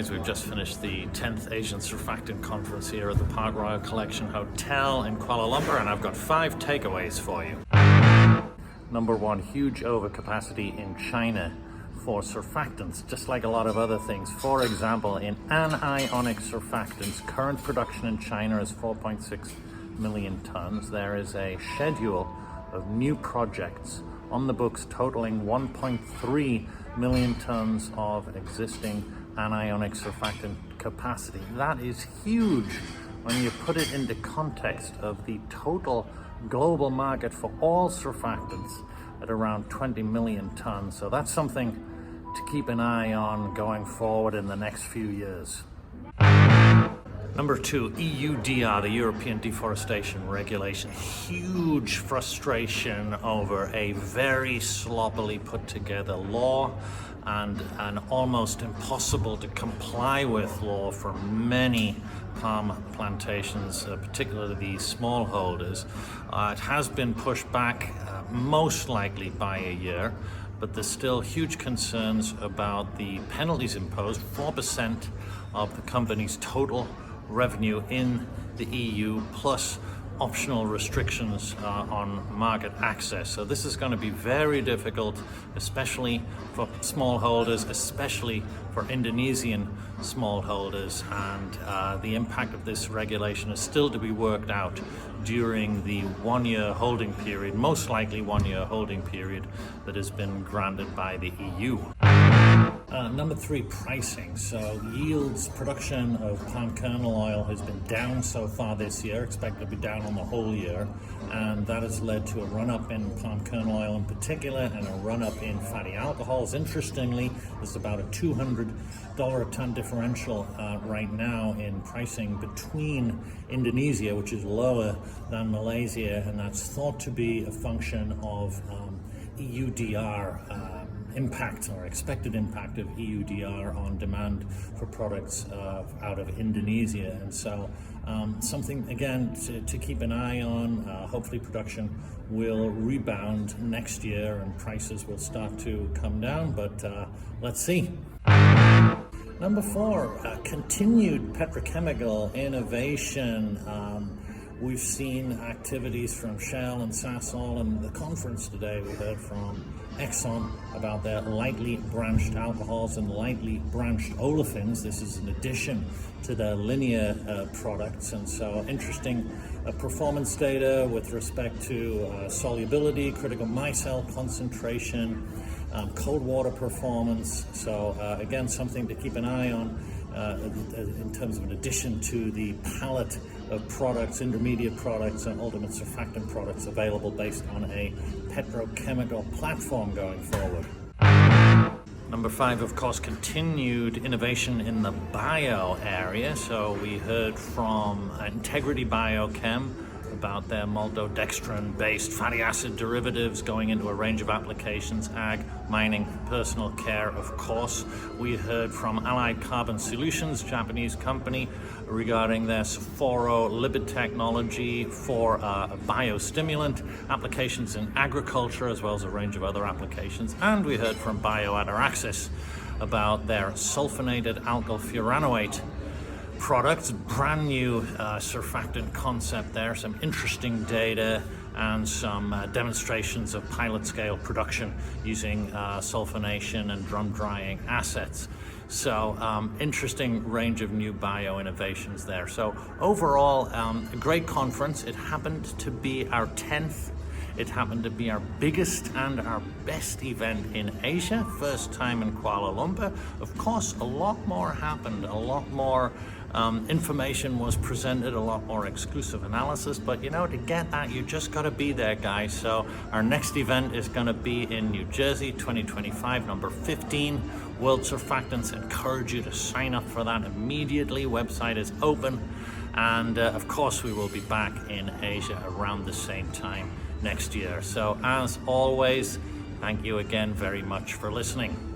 guys, we've just finished the 10th Asian Surfactant Conference here at the Park Royal Collection Hotel in Kuala Lumpur, and I've got 5 takeaways for you. Number 1, huge overcapacity in China for surfactants, just like a lot of other things. For example, in anionic surfactants, current production in China is 4.6 million tons. There is a schedule of new projects on the books totaling 1.3 million tons of existing anionic surfactant capacity. That is huge when you put it into context of the total global market for all surfactants at around 20 million tons. So that's something to keep an eye on going forward in the next few years. Number 2, EUDR, the European Deforestation Regulation. Huge frustration over a very sloppily put together law and an almost impossible to comply with law for many palm plantations, particularly the smallholders. It has been pushed back most likely by a year, but there's still huge concerns about the penalties imposed. 4% of the company's total revenue in the EU, plus optional restrictions on market access. So this is going to be very difficult, especially for smallholders, especially for Indonesian smallholders, and the impact of this regulation is still to be worked out during the 1-year holding period, most likely 1-year holding period that has been granted by the EU. Number 3, pricing. So yields, production of palm kernel oil has been down so far this year, expected to be down on the whole year, and that has led to a run-up in palm kernel oil in particular and a run-up in fatty alcohols. Interestingly, there's about a $200 a ton differential right now in pricing between Indonesia, which is lower than Malaysia, and that's thought to be a function of EUDR impact, or expected impact of EUDR on demand for products out of Indonesia. And so something again to keep an eye on. Hopefully production will rebound next year and prices will start to come down, but let's see. Number 4, continued petrochemical innovation. We've seen activities from Shell and Sasol, and the conference today we heard from Exxon about their lightly branched alcohols and lightly branched olefins. This is in addition to their linear products, and so interesting performance data with respect to solubility, critical micelle concentration, cold water performance. So again, something to keep an eye on in terms of an addition to the palette of products, intermediate products and ultimate surfactant products available based on a petrochemical platform going forward. Number 5, of course, continued innovation in the bio area. So we heard from Integrity Biochem about their maltodextrin-based fatty acid derivatives going into a range of applications, ag, mining, personal care, of course. We heard from Allied Carbon Solutions, Japanese company, regarding their lipid technology for a biostimulant applications in agriculture, as well as a range of other applications. And we heard from Bioataraxis about their sulfonated alkyl furanoate products, brand new surfactant concept there, some interesting data and some demonstrations of pilot scale production using sulfonation and drum drying assets. So interesting range of new bio innovations there. So overall, a great conference. It happened to be our 10th. It happened to be our biggest and our best event in Asia, first time in Kuala Lumpur. Of course, a lot more happened, a lot more information was presented, a lot more exclusive analysis, but you know, to get that, you just got to be there, guys. So our next event is going to be in New Jersey, 2025, number 15, World Surfactants. Encourage you to sign up for that immediately. Website is open. And of course, we will be back in Asia around the same time next year. So as always, thank you again very much for listening.